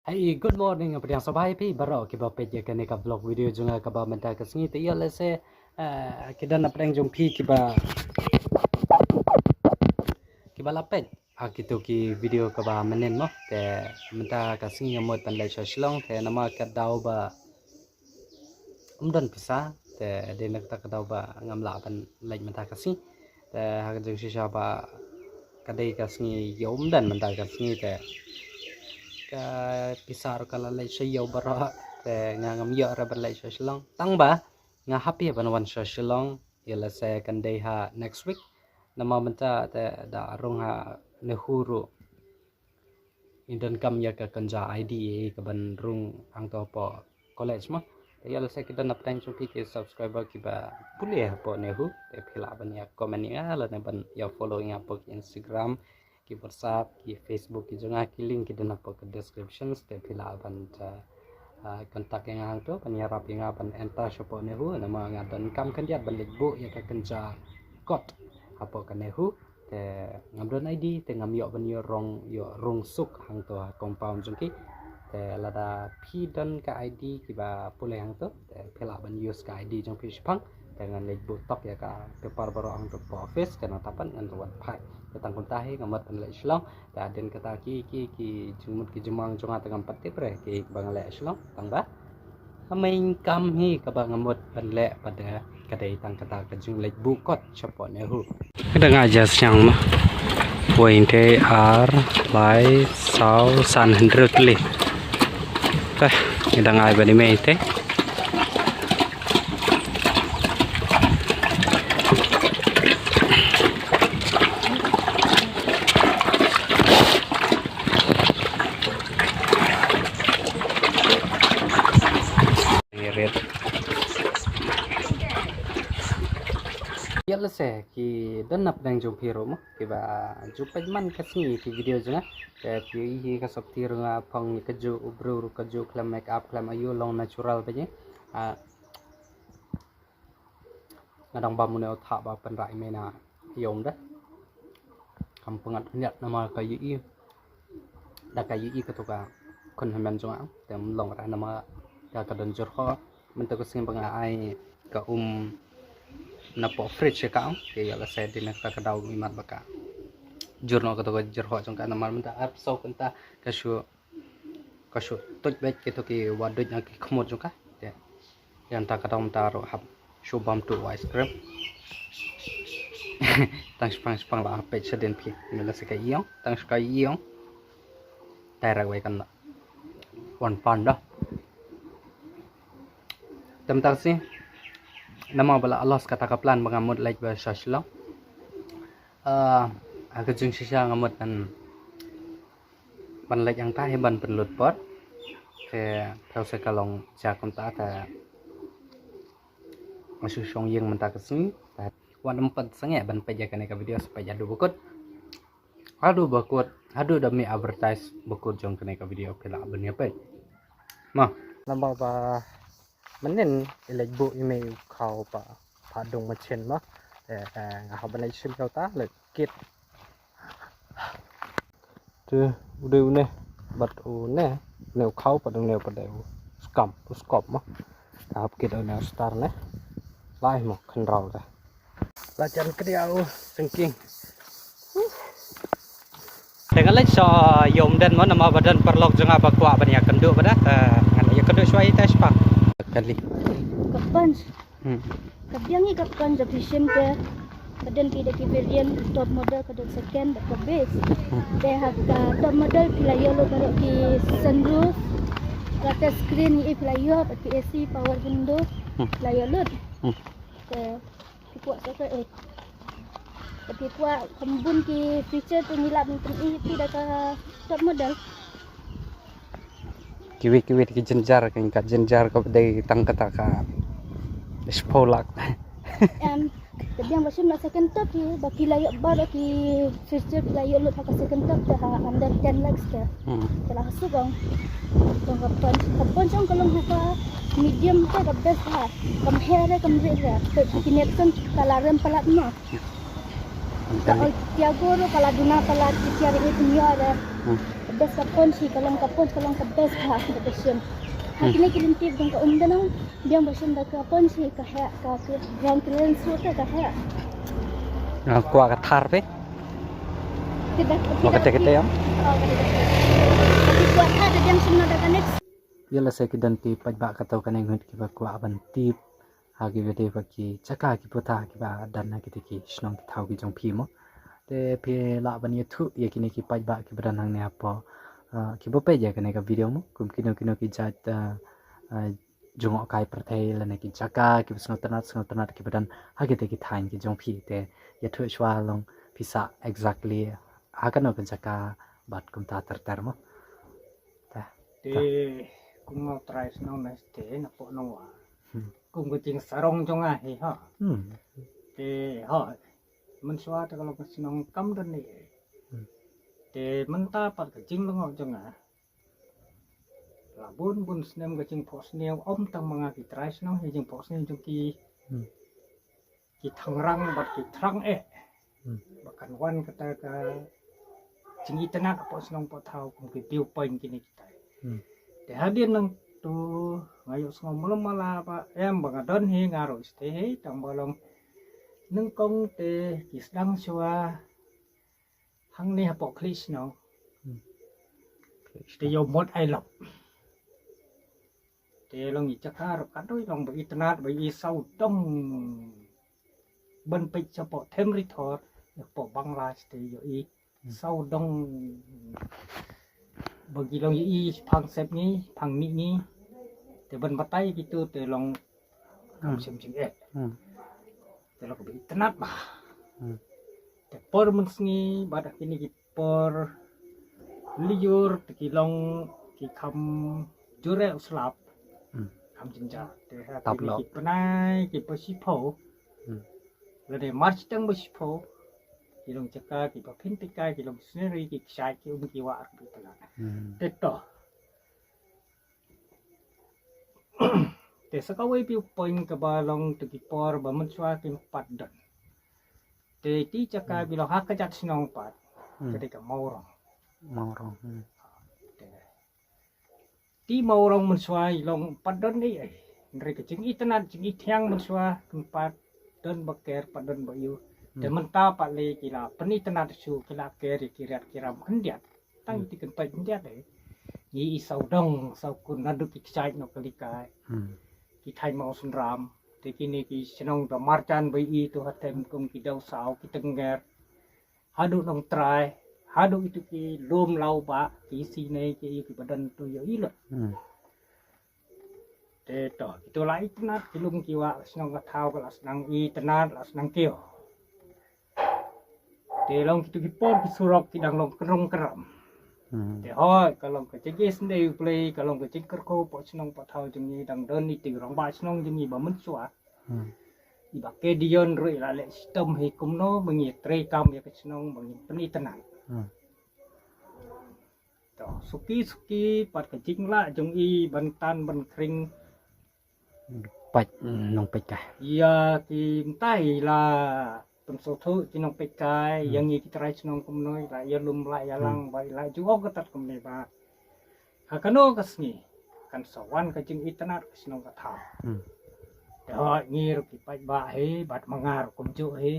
Hey, good morning. Apa yang sabai pi baro kita peja kan ka vlog video junga ka ba menta ka singi te yale se kita na preng jong pi kiba lapet gitu ki video ka ba menen mo te menta ka singi mo tan le shlong te nama ka dau ba dan pisa te de nak ta ka dau ba ngam la ban le menta ka singi te ha ka jong shisha ba ka dei ka singi yom dan menta ka singi te ka pisar kala lai sayo bara te nga ngam yo ra ban lai shlong tang ba nga happy ban wan shlong yela se kan dei ha next week nama menta te da rong ha ne huru indon kam ya ka kanja IDA ka ban rung ang to po college ma yela se kita nap tang chupi ke subscriber ki ba pule po ne hu te phila ban ya comment ya la ne ban ya follow ya po Instagram ki WhatsApp ki Facebook ki jonga ki link ki dana po description te phila ban kontak yang hang to pan ya rap yang ban enta shopo ne hu nama nga dan kam kan dia ban lekbo ya ka kanja kot apo kan ne hu te ngam don ID te ngam yo ban yo rong suk hang to compound jongki te lada phi don ka ID ki ba pule hang to te phila ban use ka ID jong phi pang dengan lekbo top ya ka paper baro hang to po office kana tapan ngan wan phai tentang kontahe ngamat ban le shlong ta den kata ki jumut ki jumang jonga tengam patip re ki bang le shlong tang ba main kam hi ka bang ngamut ban le pada kadai tang kata ka jung le bu kot chapo ne hu kada ngaja siang ma point ar lai sau san hendrek le ta kada ngai bani me te yalla se ki dan nap dang jom piro mo ki ba ju pajman ka singi ki video janga te pi hi ka sop tir nga phang ni ka ju ubru ka ju klam make up klam ayu long natural ba je ngadang ba mun tha ba pan rai me na yom da kam pangat nyat nama ka yi da ka yi ka to ka kon hamen jonga te long ra nama da ka don jor kho men to ka sing banga ai ka na po fridge ka ke yala se din ka ka daw mi mat baka jurno ka to ka jor ho jong ka na mar men ta ap so kan ta ka shu toj bet ke to ki wadoj na ki khmot jong ka te yan ta ka daw ta ro hab shu bam tu ice cream tang spang la pe che den pi me la se ka yong tang ska yong ta ra wai kan wan pan da tem ta si nama bala Allah kata ka plan mengamut like ba shashlo aga jing sisa ngamut kan ban like yang ta he ban penlut pot ke thau se kalong ja kon ta ta masu song yeng menta ka sing ta wan empat sange ban peja kan ka video supaya jadu bukut adu demi advertise bukut jong kan ka video pela ban ya pe ma nama ba menen ilek bu email kau pa padung machen ma ngah ban sim kau ta le kit tu udah une bat une neu kau padung neu padeu skop ma tahap kit ona star ne lai mo khan rau ta la chan kriau sengking dengan lek so yom dan mo nama badan perlok janga bakwa ban ya kenduk pada ngan ya kenduk suai tes pak kali kapan kabiang ni kapan jadi sim ke kaden kita variant top model kaden second ke base deh harga top model player lo kalau ki sunroof kata screen ni player pakai AC power window player lo ke kuat sekali tapi kuat kembun ki feature tu nilap ni tidak ke top model kiwi ki jenjar kan ka jenjar ka dei tang kata ka spolak tapi yang macam nak second top ni baki layak bar ki feature layak lu pakai second top dah under 10 lakhs ke telah subang tong kapan jong kalau haka medium ka the best ha compare connection kalaran palat ma Tiago ro kala duna kala tiar ini punya ada best kapon si kalong ka best ha ka besim. Hakini kilintip dong ka umdanong biang besim da kapon si ka ha ka ground clearance suta ka ha. Kuah katar pe. Mau kete-kete ya? Tapi kuat ada yang semua ada kan next. Yala saya kidan ti pajba katau kaneng hut kiba kuah ban tip. Hagi vede baki caka ki pota kiba dan na kiti ki snong ki thau ki jong phi mo. Te phe la ban ye thu ye kini ki pajba ki badan hang ne apo. Ki bo pe je kane ka video mo kum kino ki jat jongok kai perthai la ne ki caka ki snong tanat ki badan hagi te ki thain ki jong phi te ye thu shwa long pisa exactly akan no caka bat kum ta ter mo. Thì cũng ngồi trai nó này thế nó bộ nó hòa cùng cái chuyện sarong trong ai ha thì họ mình xóa cho kalau cái nó cắm đơn này thì mình ta bắt cái chuyện nó ngồi trong à là bun snem cái chuyện post neo om tăng mga cái trai nó hay chuyện post neo trong cái thằng răng bắt cái thằng bahkan wan kata cái chuyện internet post nong pot thau cùng cái tiêu pin cái này để hadir nang tu ngayo ngom malam mala pa em bang adon hi ngaro ste tang bolong nung kong te kisdang chua hang ni hapo klis no te yo mod ai lop te long ni chakar ka doi long ba internet ba i sau dom ban pe chapo them rithor po bangla ste yo i sau dong bagi long i phang sep ni phang ni te ban batai gitu te long kam sim te long bi tenat ba te por mensni badak ini ki por liur te ki long ki kham jure uslap kham jinja te ha ki panai ki posipo le de march tang posipo ki long chaka ki pa phin tikai ki long scenery ki sai ki ki wa ki tala teto te sakawai pi point ka ba long te ki por ba man chwa ki pat dan te ti chaka bi lo ha ka jat sinong pat ke ka maurong ti maurong man chwa long pat dan ni ai re ka ching itanan ching i thiang man chwa tempat dan baker pat dan ba yu te menta pak le kila penitana su kila keri kirat kiram kendiat tang ti kan pai kendiat ni isau dong sau kun nadu ki chai no kalika ki thai mau sun ram te kini ki senong da marchan bai i tu hatem kum ki dau sau ki tenger hadu nong trai hadu itu ki lom lau ba ki si nei ki badan tu yo i lo te to itu lai tenat ki lum ki wa senong ka thau ka senang i tenat la senang kio te long kitu ki por ki surok ki dang long kerong keram te hoi kalong ke cegi sendiri play kalong ke ceng kerko po senong po thau jeng ni dang don ni ti rong ba senong jeng ni ba men sua i ba ke dion roi la le sistem he kum no mengi tre kam ya ke senong mengi peni tenang to suki pat ke cing la jeng i bantan ban kring paj nong paj ka ya ki mtai la pensoto jinong pekai yang iki trai senong kumnoi la ya lum la ya lang bai la juo ketat kumne ba hakano kasni kan sawan ka jing itnat senong ka tha ho ngir ki pai ba he bat mangar kum ju he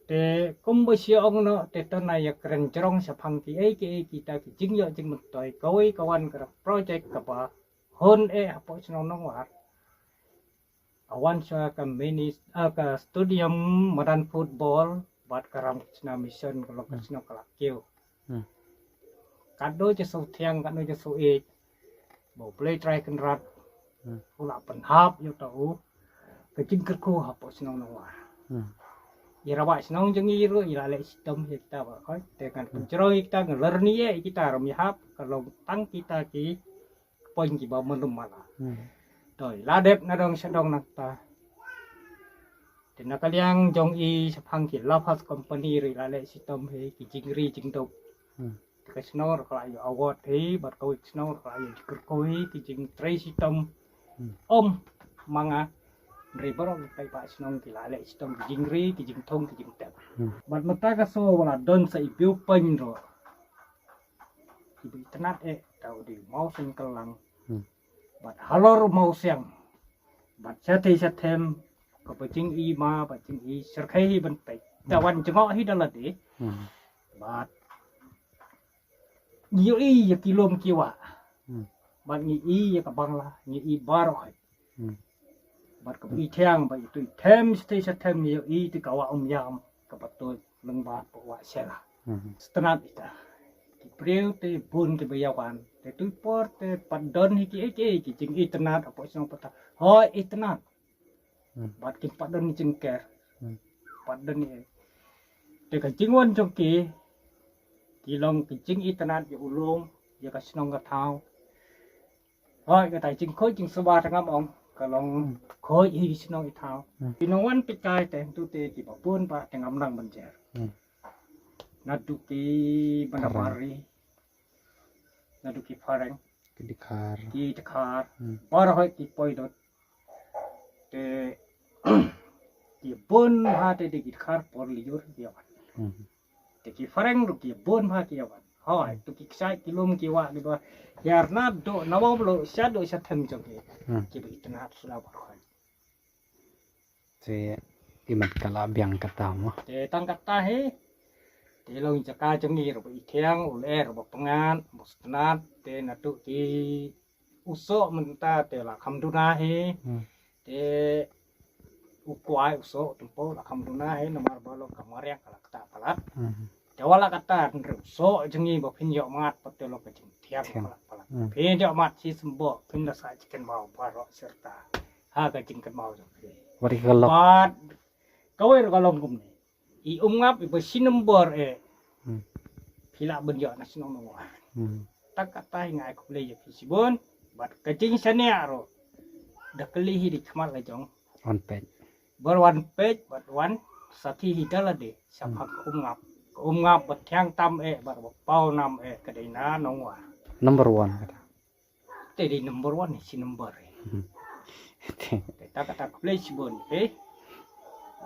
te kum bo sia ong no te to na ya kren cerong sa phang ki e ki kita ki jing yo jing mut toi koi kawan ka project ka ba hon apo senong nong war awan sa ka mini ka stadium modern football bat karam chna mission kalau ka chna kala keu kado je so thiang kado je so e bo play try kan rat pula pen hap yo tau ka jing ker ko hapo chna no wa ira ba chna jeng i ro ira le sistem kita ba ko te kan penceroi kita ngeler ni e kita rom hap kalau tang kita ki poin ki ba menum mala rồi lá đẹp nó đông sẽ đông nè ta thì nó cái liang trong y sắp hàng kiểu love house company rồi là lệ system thì cái chính ri chính tục cái snow rồi lại award thì bật câu snow rồi lại cái coi cái chính trade system mang à rồi bắt đầu cái bài snow thì lại lệ system cái chính ri cái chính thông cái chính đẹp bật một tay cái số là đơn sẽ biểu pin rồi ibu tenat tahu di mau sing kelang bat halor mau siang bat setem kepecing i ma pecing i serkai bentai tawan jengok hi dalat bat nhiều y ya kilom kiwa bat ni i ya ka bangla ni i baro bat ka i thiang ba tu them stay sa them nhiều y ti kawa yam ka patoi leng ba po wa sela setengah ita ki preu te bun ke bayawan te tu por te padon hi ki jing i tenat apa sing pata hoi i tenat bat ki padon ni jengker padon ni te ka jingwon jong ki long ki jing i tenat ya ulung ya ka snong ka thau hoi ka tai jing khoi jing swa tangam ong ka long khoi hi snong i thau ki nongwan pi kai te tu te ki ba pun ba tengam nang banjer naduki bandabari naduki fareng ki dekar para hoi ki poidot te ki bon ha te ki dekar por liur diawan te ki fareng ru ki bon ha ki awan hoi tu ki sai ki lum ki wa di ba yar na do nawam lo shado sa them jong ki bi tanat sula ba hoi te imat kala biang kata mo te tang kata he te long jaka jongi ro bi thiang ule ro pengan musnat te natu ki uso menta te la khamduna he te ukwai uso tempo la khamduna he nomor balo kamarya kala kata palat te wala kata so jongi bo phin yo mat patelo ka jing thiang palat phin yo mat si sembo phin la sa chicken mau paro serta ha ka jing kan mau jong wari kalok bat kawai ro kalong kum ni i ngap i number pila benjo na sinong no tak kata ngai ko le ya sibon bat kacing sania ro da kali hi di khamal la jong on page bar one page bat one sati hi dala de saphak ngap bat thiang tam bar pau nam ka dei na nong wa number 1 kata te di number 1 ni si number tak kata ko le sibon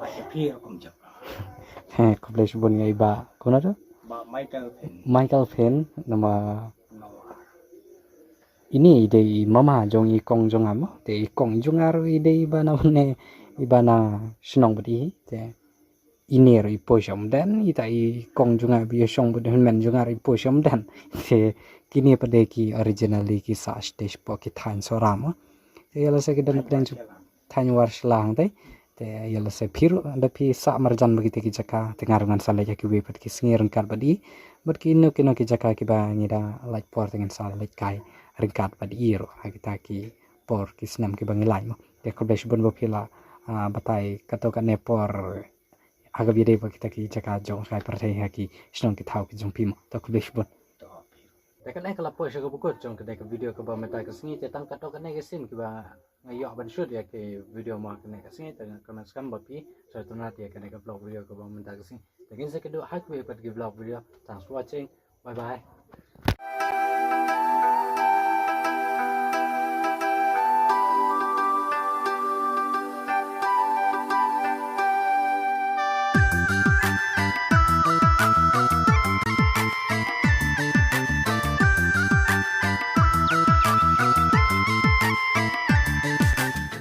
ba ya phi kum jap ko le sibon ngai ba kono do ba Michael Penn nama ini ide mama jong i kong jong am te i kong jong aru ide ibana ne ibana snong budi te ini ro i poshom dan ita i kong jong abi shong budi men jong aru i poshom dan te kini pade ki originally ki sa stage po ki than soram te yala se ki dan plan chu than war slang te te yala se phiru anda phi sa marjan bagi te ki jaka te ngarungan sale ki we pat ki sngirun kar badi but ki no ki jaka ki ba ngida like por tengen sa like kai ringkat pada iro kita ki por ki senam ki bangi lai mo de ko besh bon bo pila batai kato ka ne por aga bide bo kita ki jaka jong sai partai ha ki snong ki thau ki jong pimo to ko besh bon dekan ai kala po sha ko bukot jong ka dek video ko ba meta ka sngi te tang kato ka ne ke sim ki ba ngayo ban shoot ya ke video ma ka ne ka sngi te comment skam ba pi so to na te ka ne ka vlog video ko ba meta ka sngi dekin se ke do hak we pat ki vlog video thanks for watching bye bye